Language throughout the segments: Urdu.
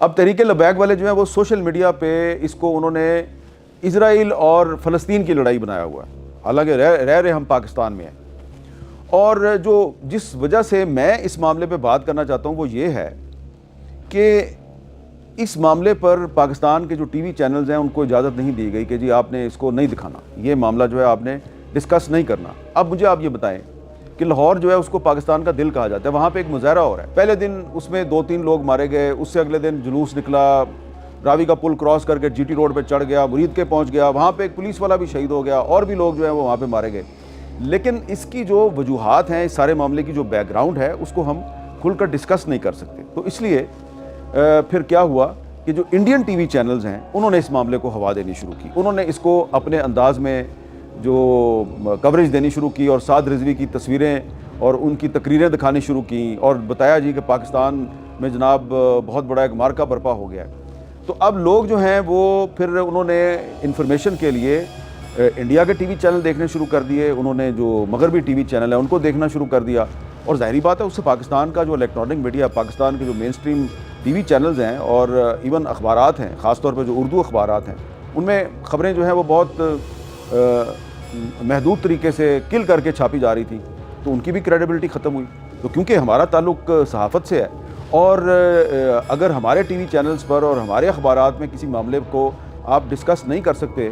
اب تحریک لبیک والے جو ہیں وہ سوشل میڈیا پہ اس کو انہوں نے اسرائیل اور فلسطین کی لڑائی بنایا ہوا ہے، حالانکہ رہ رہے ہم پاکستان میں ہیں۔ اور جس وجہ سے میں اس معاملے پہ بات کرنا چاہتا ہوں وہ یہ ہے کہ اس معاملے پر پاکستان کے جو ٹی وی چینلز ہیں ان کو اجازت نہیں دی گئی کہ جی آپ نے اس کو نہیں دکھانا، یہ معاملہ جو ہے آپ نے ڈسکس نہیں کرنا۔ اب مجھے آپ یہ بتائیں کہ لاہور جو ہے اس کو پاکستان کا دل کہا جاتا ہے، وہاں پہ ایک مظاہرہ ہو رہا ہے، پہلے دن اس میں 2-3 لوگ مارے گئے، اس سے اگلے دن جلوس نکلا، راوی کا پل کراس کر کے جی ٹی روڈ پہ چڑھ گیا، مرید کے پہنچ گیا، وہاں پہ ایک پولیس والا بھی شہید ہو گیا، اور بھی لوگ جو ہیں وہ وہاں پہ مارے گئے۔ لیکن اس کی جو وجوہات ہیں، اس سارے معاملے کی جو بیک گراؤنڈ ہے اس کو ہم کھل کر ڈسکس نہیں کر سکتے۔ تو اس لیے پھر کیا ہوا کہ جو انڈین ٹی وی چینلز ہیں انہوں نے اس معاملے کو ہوا دینی شروع کی، انہوں نے اس کو اپنے انداز میں جو کوریج دینی شروع کی، اور سعد رضوی کی تصویریں اور ان کی تقریریں دکھانی شروع کی، اور بتایا جی کہ پاکستان میں جناب بہت بڑا ایک مارکہ برپا ہو گیا ہے۔ تو اب لوگ جو ہیں وہ پھر انہوں نے انفارمیشن کے لیے انڈیا کے ٹی وی چینل دیکھنے شروع کر دیے، انہوں نے جو مغربی ٹی وی چینل ہیں ان کو دیکھنا شروع کر دیا، اور ظاہری بات ہے اس سے پاکستان کا جو الیکٹرانک میڈیا، پاکستان کے جو مین سٹریم ٹی وی چینلز ہیں اور ایون اخبارات ہیں، خاص طور پہ جو اردو اخبارات ہیں، ان میں خبریں جو ہیں وہ بہت محدود طریقے سے کل کر کے چھاپی جا رہی تھی، تو ان کی بھی کریڈیبلٹی ختم ہوئی۔ تو کیونکہ ہمارا تعلق صحافت سے ہے، اور اگر ہمارے ٹی وی چینلز پر اور ہمارے اخبارات میں کسی معاملے کو آپ ڈسکس نہیں کر سکتے،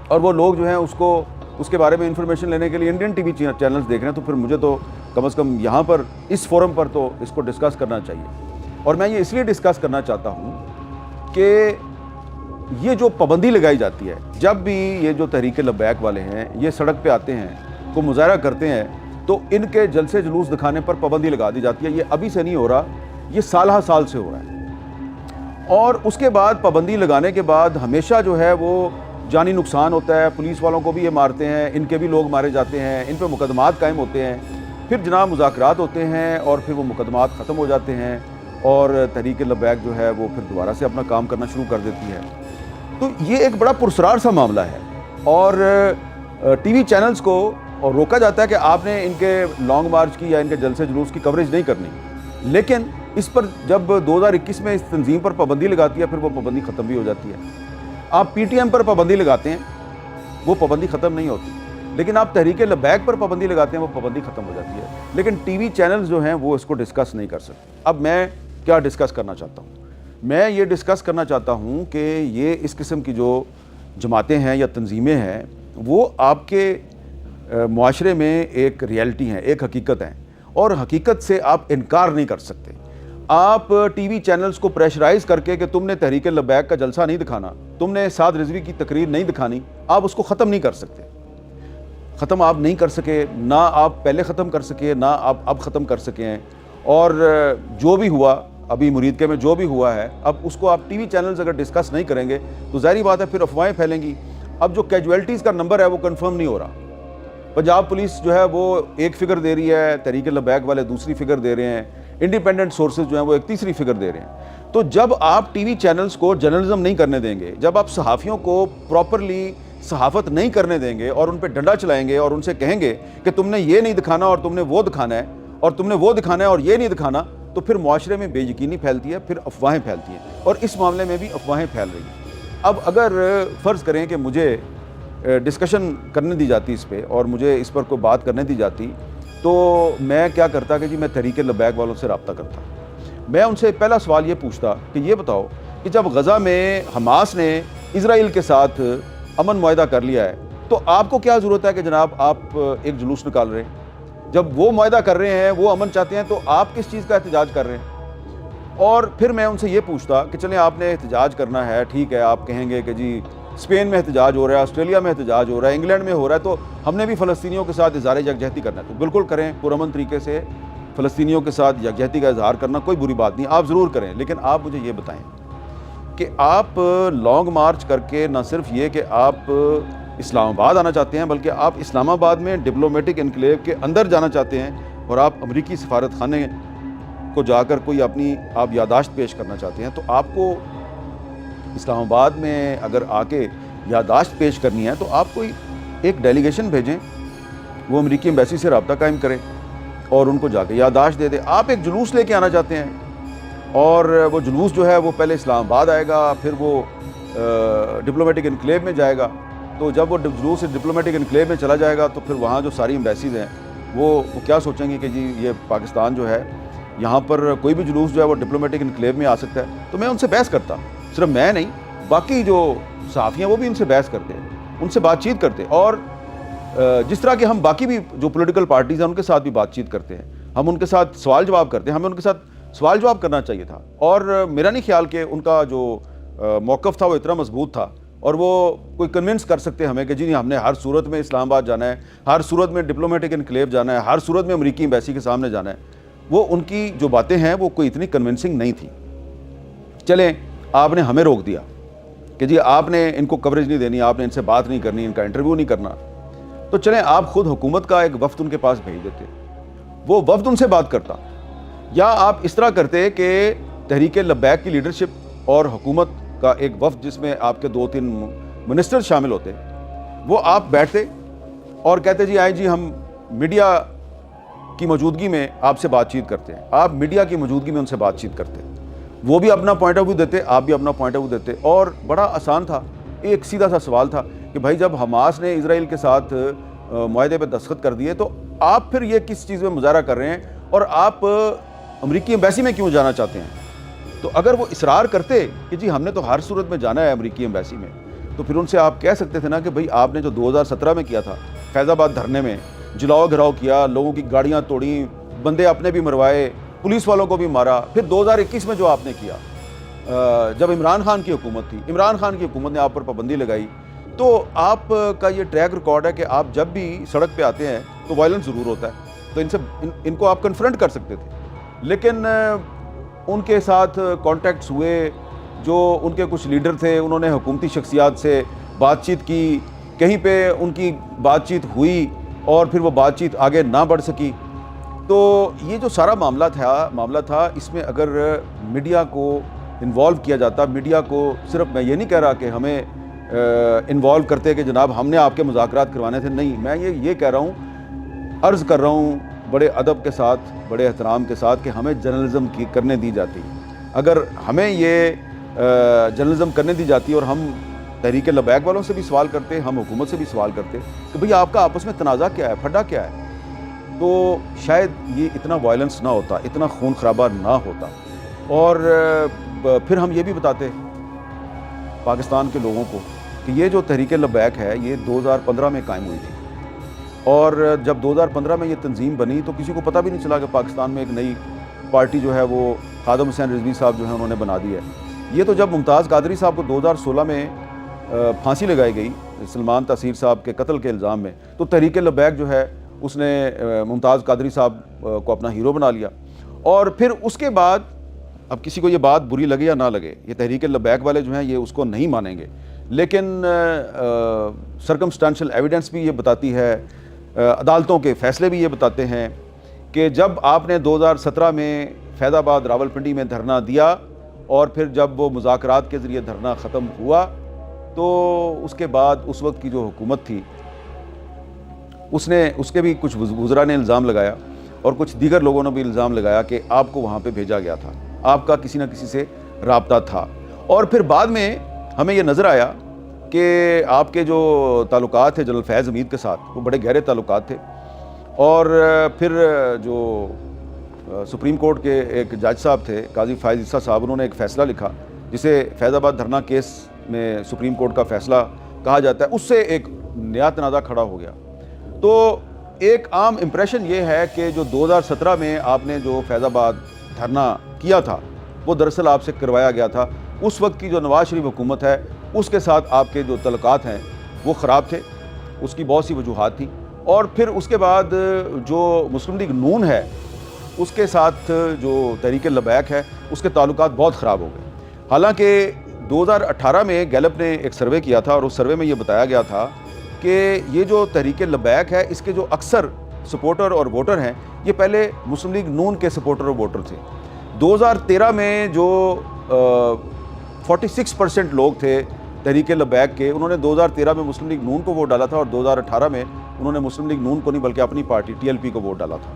اور وہ لوگ جو ہیں اس کے بارے میں انفارمیشن لینے کے لیے انڈین ٹی وی چینلز دیکھ رہے ہیں، تو پھر مجھے تو کم از کم یہاں پر اس فورم پر تو اس کو ڈسکس کرنا چاہیے۔ اور میں یہ اس لیے ڈسکس کرنا چاہتا ہوں کہ یہ جو پابندی لگائی جاتی ہے، جب بھی یہ جو تحریک لبیک والے ہیں یہ سڑک پہ آتے ہیں، کو مظاہرہ کرتے ہیں، تو ان کے جلسے جلوس دکھانے پر پابندی لگا دی جاتی ہے۔ یہ ابھی سے نہیں ہو رہا، یہ سالہ سال سے ہو رہا ہے، اور اس کے بعد پابندی لگانے کے بعد ہمیشہ جو ہے وہ جانی نقصان ہوتا ہے، پولیس والوں کو بھی یہ مارتے ہیں، ان کے بھی لوگ مارے جاتے ہیں، ان پہ مقدمات قائم ہوتے ہیں، پھر جناب مذاکرات ہوتے ہیں، اور پھر وہ مقدمات ختم ہو جاتے ہیں، اور تحریک لبیک جو ہے وہ پھر دوبارہ سے اپنا کام کرنا شروع کر دیتی ہے۔ تو یہ ایک بڑا پرسرار سا معاملہ ہے، اور ٹی وی چینلز کو اور روکا جاتا ہے کہ آپ نے ان کے لانگ مارچ کی یا ان کے جلسے جلوس کی کوریج نہیں کرنی، لیکن اس پر جب 2021 میں اس تنظیم پر پابندی لگاتی ہے پھر وہ پابندی ختم بھی ہو جاتی ہے۔ آپ پی ٹی ایم پر پابندی لگاتے ہیں، وہ پابندی ختم نہیں ہوتی، لیکن آپ تحریک لبیک پر پابندی لگاتے ہیں، وہ پابندی ختم ہو جاتی ہے۔ لیکن ٹی وی چینلز جو ہیں وہ اس کو ڈسکس نہیں کر سکتے۔ اب میں کیا ڈسکس کرنا چاہتا ہوں؟ میں یہ ڈسکس کرنا چاہتا ہوں کہ یہ اس قسم کی جو جماعتیں ہیں یا تنظیمیں ہیں وہ آپ کے معاشرے میں ایک ریئلٹی ہیں، ایک حقیقت ہیں، اور حقیقت سے آپ انکار نہیں کر سکتے۔ آپ ٹی وی چینلز کو پریشرائز کر کے کہ تم نے تحریک لبیک کا جلسہ نہیں دکھانا، تم نے سعد رضوی کی تقریر نہیں دکھانی، آپ اس کو ختم نہیں کر سکتے۔ ختم آپ نہیں کر سکے، نہ آپ پہلے ختم کر سکے، نہ آپ اب ختم کر سکے ہیں، اور جو بھی ہوا ابھی مرید کے میں جو بھی ہوا ہے، اب اس کو آپ ٹی وی چینلز اگر ڈسکس نہیں کریں گے تو ظاہری بات ہے پھر افواہیں پھیلیں گی۔ اب جو کیجویلٹیز کا نمبر ہے وہ کنفرم نہیں ہو رہا، پنجاب پولیس جو ہے وہ ایک فگر دے رہی ہے، تحریک لبیک والے دوسری فگر دے رہے ہیں، انڈیپینڈنٹ سورسز جو ہیں وہ ایک تیسری فگر دے رہے ہیں۔ تو جب آپ ٹی وی چینلز کو جرنلزم نہیں کرنے دیں گے، جب آپ صحافیوں کو پراپرلی صحافت نہیں کرنے دیں گے اور ان پہ ڈنڈا چلائیں گے اور ان سے کہیں گے کہ تم نے یہ نہیں دکھانا اور تم نے وہ دکھانا ہے، اور تم نے وہ دکھانا ہے اور یہ نہیں دکھانا، تو پھر معاشرے میں بے یقینی پھیلتی ہے، پھر افواہیں پھیلتی ہیں، اور اس معاملے میں بھی افواہیں پھیل رہی ہیں۔ اب اگر فرض کریں کہ مجھے ڈسکشن کرنے دی جاتی اس پہ اور مجھے اس پر کوئی بات کرنے دی جاتی، تو میں کیا کرتا کہ جی میں تحریک لبیک والوں سے رابطہ کرتا، میں ان سے پہلا سوال یہ پوچھتا کہ یہ بتاؤ کہ جب غزہ میں حماس نے اسرائیل کے ساتھ امن معاہدہ کر لیا ہے تو آپ کو کیا ضرورت ہے کہ جناب آپ ایک جلوس نکال رہے ہیں؟ جب وہ معاہدہ کر رہے ہیں، وہ امن چاہتے ہیں، تو آپ کس چیز کا احتجاج کر رہے ہیں؟ اور پھر میں ان سے یہ پوچھتا کہ چلیں آپ نے احتجاج کرنا ہے، ٹھیک ہے، آپ کہیں گے کہ جی اسپین میں احتجاج ہو رہا ہے، آسٹریلیا میں احتجاج ہو رہا ہے، انگلینڈ میں ہو رہا ہے، تو ہم نے بھی فلسطینیوں کے ساتھ اظہار یکجہتی کرنا ہے، تو بالکل کریں، پرامن طریقے سے فلسطینیوں کے ساتھ یکجہتی کا اظہار کرنا کوئی بری بات نہیں، آپ ضرور کریں، لیکن آپ مجھے یہ بتائیں کہ آپ لانگ مارچ کر کے نہ صرف یہ کہ آپ اسلام آباد آنا چاہتے ہیں، بلکہ آپ اسلام آباد میں ڈپلومیٹک انکلیو کے اندر جانا چاہتے ہیں، اور آپ امریکی سفارت خانے کو جا کر کوئی اپنی آپ یادداشت پیش کرنا چاہتے ہیں، تو آپ کو اسلام آباد میں اگر آ کے یادداشت پیش کرنی ہے تو آپ کوئی ایک ڈیلیگیشن بھیجیں، وہ امریکی ایمبیسی سے رابطہ قائم کریں اور ان کو جا کے یادداشت دے دیں۔ آپ ایک جلوس لے کے آنا چاہتے ہیں اور وہ جلوس جو ہے وہ پہلے اسلام آباد آئے گا، پھر وہ ڈپلومیٹک انکلیو میں جائے گا. تو جب وہ جلوس ڈپلومیٹک انکلیو میں چلا جائے گا تو پھر وہاں جو ساری ایمبیسیز ہیں وہ کیا سوچیں گے کہ جی یہ پاکستان جو ہے یہاں پر کوئی بھی جلوس جو ہے وہ ڈپلومیٹک انکلیو میں آ سکتا ہے. تو میں ان سے بحث کرتا، صرف میں نہیں، باقی جو صحافی ہیں وہ بھی ان سے بحث کرتے ہیں، ان سے بات چیت کرتے ہیں. اور جس طرح کہ ہم باقی بھی جو پولیٹیکل پارٹیز ہیں ان کے ساتھ بھی بات چیت کرتے ہیں، ہم ان کے ساتھ سوال جواب کرتے ہیں، ہمیں ان کے ساتھ سوال جواب کرنا چاہیے تھا. اور میرا نہیں خیال کہ ان کا جو موقف تھا وہ اتنا مضبوط تھا اور وہ کوئی کنونس کر سکتے ہمیں کہ جی ہم نے ہر صورت میں اسلام آباد جانا ہے، ہر صورت میں ڈپلومیٹک انکلیو جانا ہے، ہر صورت میں امریکی ایمبیسی کے سامنے جانا ہے. وہ ان کی جو باتیں ہیں وہ کوئی اتنی کنونسنگ نہیں تھی. چلیں آپ نے ہمیں روک دیا کہ جی آپ نے ان کو کوریج نہیں دینی، آپ نے ان سے بات نہیں کرنی، ان کا انٹرویو نہیں کرنا. تو چلیں آپ خود حکومت کا ایک وفد ان کے پاس بھیج دیتے، وہ وفد ان سے بات کرتا. یا آپ اس طرح کرتے کہ تحریک لبیک کی لیڈرشپ اور حکومت کا ایک وفد جس میں آپ کے 2-3 منسٹر شامل ہوتے، وہ آپ بیٹھتے اور کہتے جی آئے جی ہم میڈیا کی موجودگی میں آپ سے بات چیت کرتے ہیں. آپ میڈیا کی موجودگی میں ان سے بات چیت کرتے، وہ بھی اپنا پوائنٹ آف ویو دیتے، آپ بھی اپنا پوائنٹ آف ویو دیتے. اور بڑا آسان تھا، ایک سیدھا سا سوال تھا کہ بھائی جب حماس نے اسرائیل کے ساتھ معاہدے پہ دستخط کر دیے تو آپ پھر یہ کس چیز میں مظاہرہ کر رہے ہیں اور آپ امریکی ایمبیسی میں کیوں جانا چاہتے ہیں؟ تو اگر وہ اصرار کرتے کہ جی ہم نے تو ہر صورت میں جانا ہے امریکی ایمبیسی میں، تو پھر ان سے آپ کہہ سکتے تھے نا کہ بھئی آپ نے جو 2017 میں کیا تھا فیض آباد دھرنے میں، جلاؤ گھراؤ کیا، لوگوں کی گاڑیاں توڑیں، بندے اپنے بھی مروائے، پولیس والوں کو بھی مارا، پھر 2021 میں جو آپ نے کیا جب عمران خان کی حکومت تھی، عمران خان کی حکومت نے آپ پر پابندی لگائی، تو آپ کا یہ ٹریک ریکارڈ ہے کہ آپ جب بھی سڑک پہ آتے ہیں تو وائلنس ضرور ہوتا ہے. تو ان کو آپ کنفرنٹ کر سکتے تھے. لیکن ان کے ساتھ کانٹیکٹس ہوئے، جو ان کے کچھ لیڈر تھے انہوں نے حکومتی شخصیات سے بات چیت کی، کہیں پہ ان کی بات چیت ہوئی اور پھر وہ بات چیت آگے نہ بڑھ سکی. تو یہ جو سارا معاملہ تھا اس میں اگر میڈیا کو انوالو کیا جاتا، میڈیا کو صرف، میں یہ نہیں کہہ رہا کہ ہمیں انوالو کرتے کہ جناب ہم نے آپ کے مذاکرات کروانے تھے، نہیں، میں یہ کہہ رہا ہوں، عرض کر رہا ہوں بڑے ادب کے ساتھ، بڑے احترام کے ساتھ کہ ہمیں جرنلزم کی کرنے دی جاتی. اگر ہمیں یہ جرنلزم کرنے دی جاتی اور ہم تحریک لبیک والوں سے بھی سوال کرتے، ہم حکومت سے بھی سوال کرتے کہ بھئی آپ کا آپس میں تنازع کیا ہے، پھڈا کیا ہے، تو شاید یہ اتنا وائلنس نہ ہوتا، اتنا خون خرابہ نہ ہوتا. اور پھر ہم یہ بھی بتاتے پاکستان کے لوگوں کو کہ یہ جو تحریک لبیک ہے یہ 2015 میں قائم ہوئی تھی، اور جب 2015 میں یہ تنظیم بنی تو کسی کو پتہ بھی نہیں چلا کہ پاکستان میں ایک نئی پارٹی جو ہے وہ خادم حسین رضوی صاحب جو ہیں انہوں نے بنا دی ہے. یہ تو جب ممتاز قادری صاحب کو 2016 میں پھانسی لگائی گئی سلمان تاثیر صاحب کے قتل کے الزام میں، تو تحریک لبیک جو ہے اس نے ممتاز قادری صاحب کو اپنا ہیرو بنا لیا. اور پھر اس کے بعد اب کسی کو یہ بات بری لگے یا نہ لگے، یہ تحریک لبیک والے جو ہیں یہ اس کو نہیں مانیں گے، لیکن سرکمسٹانشل ایویڈنس بھی یہ بتاتی ہے، عدالتوں کے فیصلے بھی یہ بتاتے ہیں کہ جب آپ نے 2017 میں فیض آباد راولپنڈی میں دھرنا دیا اور پھر جب وہ مذاکرات کے ذریعے دھرنا ختم ہوا تو اس کے بعد اس وقت کی جو حکومت تھی اس کے بھی کچھ وزراء نے الزام لگایا اور کچھ دیگر لوگوں نے بھی الزام لگایا کہ آپ کو وہاں پہ بھیجا گیا تھا، آپ کا کسی نہ کسی سے رابطہ تھا. اور پھر بعد میں ہمیں یہ نظر آیا کہ آپ کے جو تعلقات تھے جنرل فیض حمید کے ساتھ وہ بڑے گہرے تعلقات تھے. اور پھر جو سپریم کورٹ کے ایک جج صاحب تھے قاضی فائز عیسیٰ صاحب، انہوں نے ایک فیصلہ لکھا جسے فیض آباد دھرنا کیس میں سپریم کورٹ کا فیصلہ کہا جاتا ہے، اس سے ایک نیا تنازع کھڑا ہو گیا. تو ایک عام امپریشن یہ ہے کہ جو 2017 میں آپ نے جو فیض آباد دھرنا کیا تھا وہ دراصل آپ سے کروایا گیا تھا. اس وقت کی جو نواز شریف حکومت ہے اس کے ساتھ آپ کے جو تعلقات ہیں وہ خراب تھے، اس کی بہت سی وجوہات تھیں. اور پھر اس کے بعد جو مسلم لیگ نون ہے اس کے ساتھ جو تحریک لبیک ہے اس کے تعلقات بہت خراب ہو گئے. حالانکہ 2018 میں گیلپ نے ایک سروے کیا تھا اور اس سروے میں یہ بتایا گیا تھا کہ یہ جو تحریک لبیک ہے اس کے جو اکثر سپورٹر اور ووٹر ہیں یہ پہلے مسلم لیگ نون کے سپورٹر اور ووٹر تھے. 2013 میں جو 46% لوگ تھے تحریک لبیک کے، انہوں نے 2013 میں مسلم لیگ نون کو ووٹ ڈالا تھا اور 2018 میں انہوں نے مسلم لیگ نون کو نہیں بلکہ اپنی پارٹی ٹی ایل پی کو ووٹ ڈالا تھا.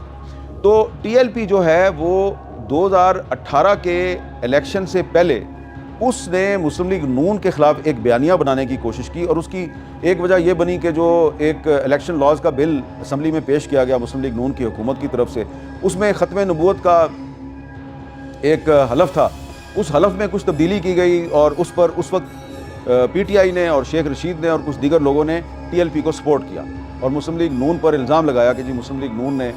تو ٹی ایل پی جو ہے وہ 2018 کے الیکشن سے پہلے اس نے مسلم لیگ نون کے خلاف ایک بیانیہ بنانے کی کوشش کی، اور اس کی ایک وجہ یہ بنی کہ جو ایک الیکشن لاز کا بل اسمبلی میں پیش کیا گیا مسلم لیگ نون کی حکومت کی طرف سے، اس میں ختم نبوت کا ایک حلف تھا، اس حلف میں کچھ تبدیلی کی گئی، اور اس پر اس وقت پی ٹی آئی نے اور شیخ رشید نے اور کچھ دیگر لوگوں نے ٹی ایل پی کو سپورٹ کیا، اور مسلم لیگ نون پر الزام لگایا کہ جی مسلم لیگ نون نے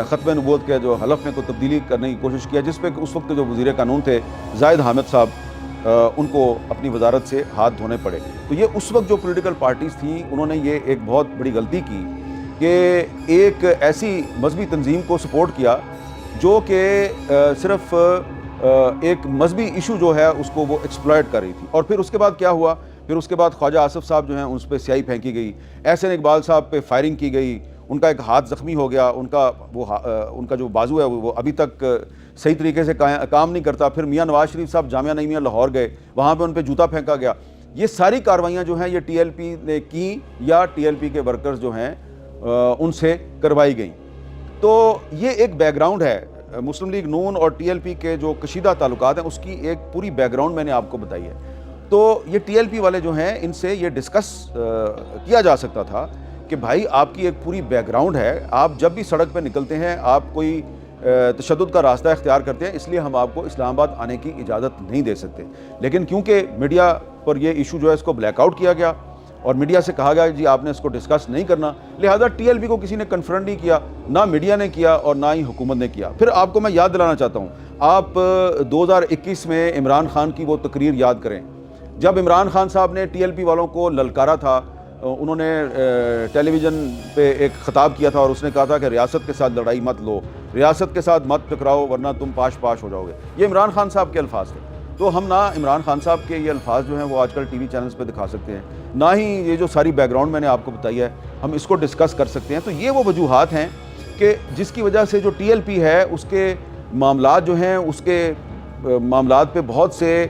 ختم نبوت کے جو حلف میں کوئی تبدیلی کرنے کی کوشش کیا، جس پہ اس وقت جو وزیر قانون تھے زاہد حامد صاحب، ان کو اپنی وزارت سے ہاتھ دھونے پڑے۔ تو یہ اس وقت جو پولیٹیکل پارٹیز تھیں انہوں نے یہ ایک بہت بڑی غلطی کی کہ ایک ایسی مذہبی تنظیم کو سپورٹ کیا جو کہ صرف ایک مذہبی ایشو جو ہے اس کو وہ ایکسپلائٹ کر رہی تھی۔ اور پھر اس کے بعد کیا ہوا، پھر اس کے بعد خواجہ آصف صاحب جو ہیں اس پہ سیاہی پھینکی گئی، احسن اقبال صاحب پہ فائرنگ کی گئی، ان کا ایک ہاتھ زخمی ہو گیا، ان کا جو بازو ہے وہ ابھی تک صحیح طریقے سے کام نہیں کرتا۔ پھر میاں نواز شریف صاحب جامعہ نعیمیہ لاہور گئے، وہاں پہ ان پہ جوتا پھینکا گیا۔ یہ ساری کارروائیاں جو ہیں یہ ٹی ایل پی نے کی یا ٹی ایل پی کے ورکرز جو ہیں ان سے کروائی گئیں۔ تو یہ ایک بیک گراؤنڈ ہے مسلم لیگ نون اور ٹی ایل پی کے جو کشیدہ تعلقات ہیں، اس کی ایک پوری بیک گراؤنڈ میں نے آپ کو بتائی ہے۔ تو یہ ٹی ایل پی والے جو ہیں ان سے یہ ڈسکس کیا جا سکتا تھا کہ بھائی آپ کی ایک پوری بیک گراؤنڈ ہے، آپ جب بھی سڑک پہ نکلتے ہیں آپ کوئی تشدد کا راستہ اختیار کرتے ہیں، اس لیے ہم آپ کو اسلام آباد آنے کی اجازت نہیں دے سکتے۔ لیکن کیونکہ میڈیا پر یہ ایشو جو ہے اس کو بلیک آؤٹ کیا گیا اور میڈیا سے کہا گیا جی آپ نے اس کو ڈسکس نہیں کرنا، لہذا ٹی ایل پی کو کسی نے کنفرنٹ نہیں کیا، نہ میڈیا نے کیا اور نہ ہی حکومت نے کیا۔ پھر آپ کو میں یاد دلانا چاہتا ہوں، آپ 2021 میں عمران خان کی وہ تقریر یاد کریں، جب عمران خان صاحب نے ٹی ایل پی والوں کو للکارا تھا، انہوں نے ٹیلی ویژن پہ ایک خطاب کیا تھا اور اس نے کہا تھا کہ ریاست کے ساتھ لڑائی مت لو، ریاست کے ساتھ مت ٹکراؤ ورنہ تم پاش پاش ہو جاؤ گے۔ یہ عمران خان صاحب کے الفاظ تھے۔ تو ہم نہ عمران خان صاحب کے یہ الفاظ جو ہیں وہ آج کل ٹی وی چینلز پہ دکھا سکتے ہیں، نہ ہی یہ جو ساری بیک گراؤنڈ میں نے آپ کو بتائی ہے ہم اس کو ڈسکس کر سکتے ہیں۔ تو یہ وہ وجوہات ہیں کہ جس کی وجہ سے جو ٹی ایل پی ہے اس کے معاملات جو ہیں اس کے معاملات پہ بہت سے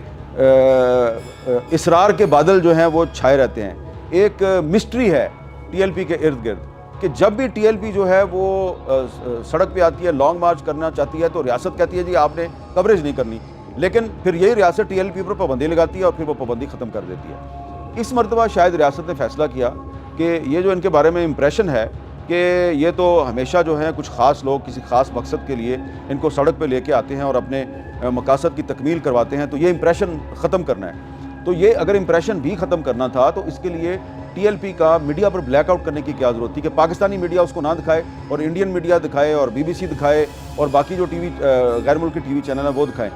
اسرار کے بادل جو ہیں وہ چھائے رہتے ہیں۔ ایک مسٹری ہے ٹی ایل پی کے ارد گرد کہ جب بھی ٹی ایل پی جو ہے وہ سڑک پہ آتی ہے، لانگ مارچ کرنا چاہتی ہے تو ریاست کہتی ہے جی آپ نے کوریج نہیں کرنی، لیکن پھر یہی ریاست ٹی ایل پی پر پابندی لگاتی ہے اور پھر وہ پابندی ختم کر دیتی ہے۔ اس مرتبہ شاید ریاست نے فیصلہ کیا کہ یہ جو ان کے بارے میں امپریشن ہے کہ یہ تو ہمیشہ جو ہے کچھ خاص لوگ کسی خاص مقصد کے لیے ان کو سڑک پہ لے کے آتے ہیں اور اپنے مقاصد کی تکمیل کرواتے ہیں، تو یہ امپریشن ختم کرنا ہے۔ تو یہ اگر امپریشن بھی ختم کرنا تھا تو اس کے لیے ٹی ایل پی کا میڈیا پر بلیک آؤٹ کرنے کی کیا ضرورت تھی کہ پاکستانی میڈیا اس کو نہ دکھائے اور انڈین میڈیا دکھائے اور بی بی سی دکھائے اور باقی جو ٹی وی غیر ملکی ٹی وی چینل ہیں وہ دکھائیں۔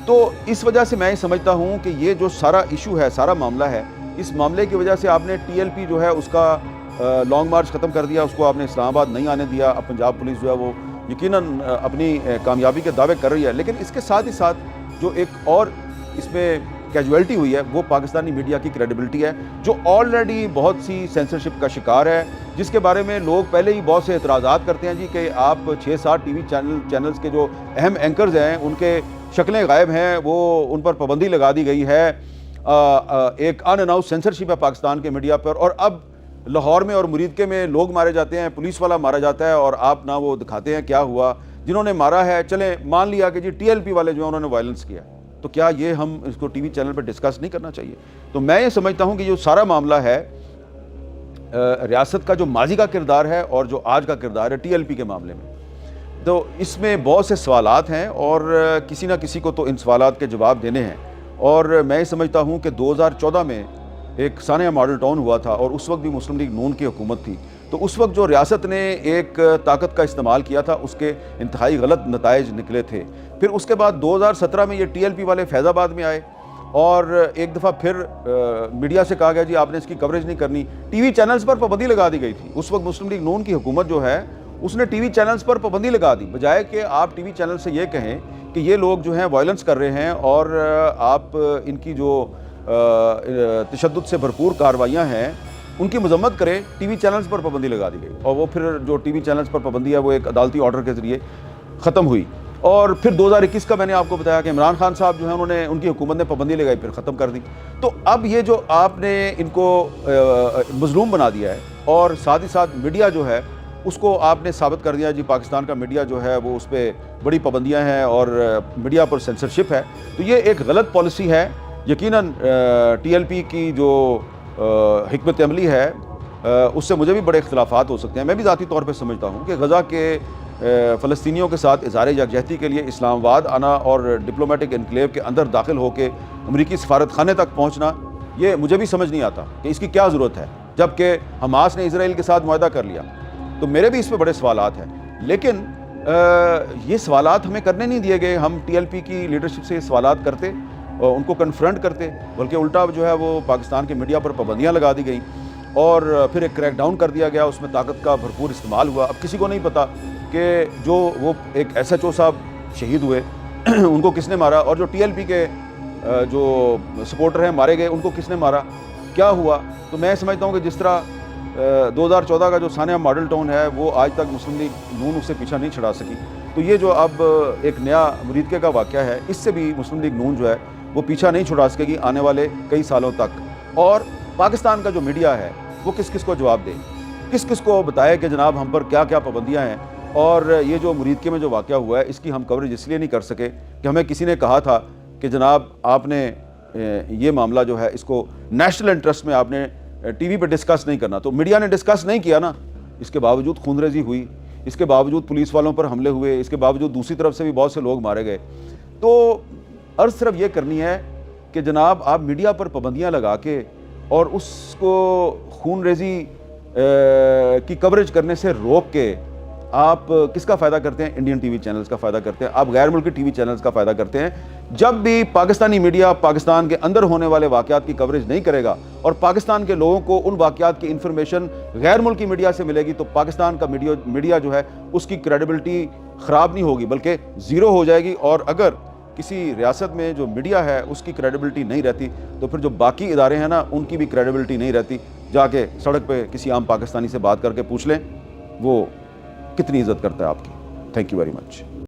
تو اس وجہ سے میں یہ سمجھتا ہوں کہ یہ جو سارا ایشو ہے، سارا معاملہ ہے، اس معاملے کی وجہ سے آپ نے ٹی ایل پی جو ہے اس کا لانگ مارچ ختم کر دیا، اس کو آپ نے اسلام آباد نہیں آنے دیا۔ اب پنجاب پولیس جو ہے وہ یقیناً اپنی کامیابی کے دعوے کر رہی ہے، لیکن اس کے ساتھ ہی ساتھ جو ایک اور اس میں کیجویلٹی ہوئی ہے وہ پاکستانی میڈیا کی کریڈیبلٹی ہے، جو آلریڈی بہت سی سینسرشپ کا شکار ہے، جس کے بارے میں لوگ پہلے ہی بہت سے اعتراضات کرتے ہیں جی کہ آپ 6-7 ٹی وی چینلز کے جو اہم اینکرز ہیں ان کے شکلیں غائب ہیں، وہ ان پر پابندی لگا دی گئی ہے، ایک ان اناؤنس سینسرشپ ہے پاکستان کے میڈیا پر، اور اب لاہور میں اور مریدکے میں لوگ مارے جاتے ہیں، پولیس والا مارا جاتا ہے اور آپ نہ وہ دکھاتے ہیں کیا ہوا، جنہوں نے مارا ہے چلیں مان لیا کہ جی ٹی ایل پی والے جو ہیں انہوں نے وائلنس کیا، تو کیا یہ ہم اس کو ٹی وی چینل پہ ڈسکس نہیں کرنا چاہیے؟ تو میں یہ سمجھتا ہوں کہ جو سارا معاملہ ہے ریاست کا جو ماضی کا کردار ہے اور جو آج کا کردار ہے ٹی ایل پی کے معاملے میں، تو اس میں بہت سے سوالات ہیں اور کسی نہ کسی کو تو ان سوالات کے جواب دینے ہیں۔ اور میں یہ سمجھتا ہوں کہ 2014 میں ایک سانحہ ماڈل ٹاؤن ہوا تھا اور اس وقت بھی مسلم لیگ نون کی حکومت تھی، تو اس وقت جو ریاست نے ایک طاقت کا استعمال کیا تھا اس کے انتہائی غلط نتائج نکلے تھے۔ پھر اس کے بعد 2017 میں یہ ٹی ایل پی والے فیض آباد میں آئے اور ایک دفعہ پھر میڈیا سے کہا گیا جی آپ نے اس کی کوریج نہیں کرنی، ٹی وی چینلز پر پابندی لگا دی گئی تھی۔ اس وقت مسلم لیگ نون کی حکومت جو ہے اس نے ٹی وی چینلز پر پابندی لگا دی، بجائے کہ آپ ٹی وی چینل سے یہ کہیں کہ یہ لوگ جو ہیں وائلنس کر رہے ہیں اور آپ ان کی جو تشدد سے بھرپور کارروائیاں ہیں ان کی مذمت کریں، ٹی وی چینلز پر پابندی لگا دی گئی اور وہ پھر جو ٹی وی چینلز پر پابندی ہے وہ ایک عدالتی آرڈر کے ذریعے ختم ہوئی۔ اور پھر 2021 کا میں نے آپ کو بتایا کہ عمران خان صاحب جو ہیں انہوں نے ان کی حکومت نے پابندی لگائی پھر ختم کر دی۔ تو اب یہ جو آپ نے ان کو مظلوم بنا دیا ہے اور ساتھ ہی ساتھ میڈیا جو ہے اس کو آپ نے ثابت کر دیا جی پاکستان کا میڈیا جو ہے وہ اس پہ بڑی پابندیاں ہیں اور میڈیا پر سینسرشپ ہے، تو یہ ایک غلط پالیسی ہے۔ یقیناً ٹی ایل پی کی جو حکمت عملی ہے اس سے مجھے بھی بڑے اختلافات ہو سکتے ہیں۔ میں بھی ذاتی طور پہ سمجھتا ہوں کہ غزہ کے فلسطینیوں کے ساتھ اظہار یکجہتی کے لیے اسلام آباد آنا اور ڈپلومیٹک انکلیو کے اندر داخل ہو کے امریکی سفارت خانے تک پہنچنا، یہ مجھے بھی سمجھ نہیں آتا کہ اس کی کیا ضرورت ہے، جبکہ حماس نے اسرائیل کے ساتھ معاہدہ کر لیا۔ تو میرے بھی اس پہ بڑے سوالات ہیں، لیکن یہ سوالات ہمیں کرنے نہیں دیے گئے۔ ہم ٹی ایل پی کی لیڈرشپ سے یہ سوالات کرتے، ان کو کنفرنٹ کرتے، بلکہ الٹا جو ہے وہ پاکستان کے میڈیا پر پابندیاں لگا دی گئیں اور پھر ایک کریک ڈاؤن کر دیا گیا، اس میں طاقت کا بھرپور استعمال ہوا۔ اب کسی کو نہیں پتا کہ جو وہ ایک ایس ایچ او صاحب شہید ہوئے ان کو کس نے مارا، اور جو ٹی ایل پی کے جو سپورٹر ہیں مارے گئے ان کو کس نے مارا، کیا ہوا۔ تو میں سمجھتا ہوں کہ جس طرح 2014 کا جو سانحہ ماڈل ٹاؤن ہے وہ آج تک مسلم لیگ نون اس سے پیچھا نہیں چھڑا سکی، تو یہ جو اب ایک نیا مریدکے کا واقعہ ہے، اس سے بھی مسلم لیگ نون جو ہے وہ پیچھا نہیں چھڑا سکے گی آنے والے کئی سالوں تک۔ اور پاکستان کا جو میڈیا ہے وہ کس کس کو جواب دے، کس کس کو بتائے کہ جناب ہم پر کیا کیا پابندیاں ہیں۔ اور یہ جو مریدکے میں جو واقعہ ہوا ہے اس کی ہم کوریج اس لیے نہیں کر سکے کہ ہمیں کسی نے کہا تھا کہ جناب آپ نے یہ معاملہ جو ہے اس کو نیشنل انٹرسٹ میں آپ نے ٹی وی پہ ڈسکس نہیں کرنا، تو میڈیا نے ڈسکس نہیں کیا نا، اس کے باوجود خون ریزی ہوئی، اس کے باوجود پولیس والوں پر حملے ہوئے، اس کے باوجود دوسری طرف سے بھی بہت سے لوگ مارے گئے۔ تو عرض صرف یہ کرنی ہے کہ جناب آپ میڈیا پر پابندیاں لگا کے اور اس کو خون ریزی کی کوریج کرنے سے روک کے آپ کس کا فائدہ کرتے ہیں؟ انڈین ٹی وی چینلز کا فائدہ کرتے ہیں، آپ غیر ملکی ٹی وی چینلز کا فائدہ کرتے ہیں۔ جب بھی پاکستانی میڈیا پاکستان کے اندر ہونے والے واقعات کی کوریج نہیں کرے گا اور پاکستان کے لوگوں کو ان واقعات کی انفارمیشن غیر ملکی میڈیا سے ملے گی، تو پاکستان کا میڈیا جو ہے اس کی کریڈیبلٹی خراب نہیں ہوگی بلکہ زیرو ہو جائے گی۔ اور اگر کسی ریاست میں جو میڈیا ہے اس کی کریڈیبلٹی نہیں رہتی تو پھر جو باقی ادارے ہیں نا ان کی بھی کریڈیبلٹی نہیں رہتی۔ جا کے سڑک پہ کسی عام پاکستانی سے بات کر کے پوچھ لیں وہ کتنی عزت کرتا ہے آپ کی۔ Thank you very much.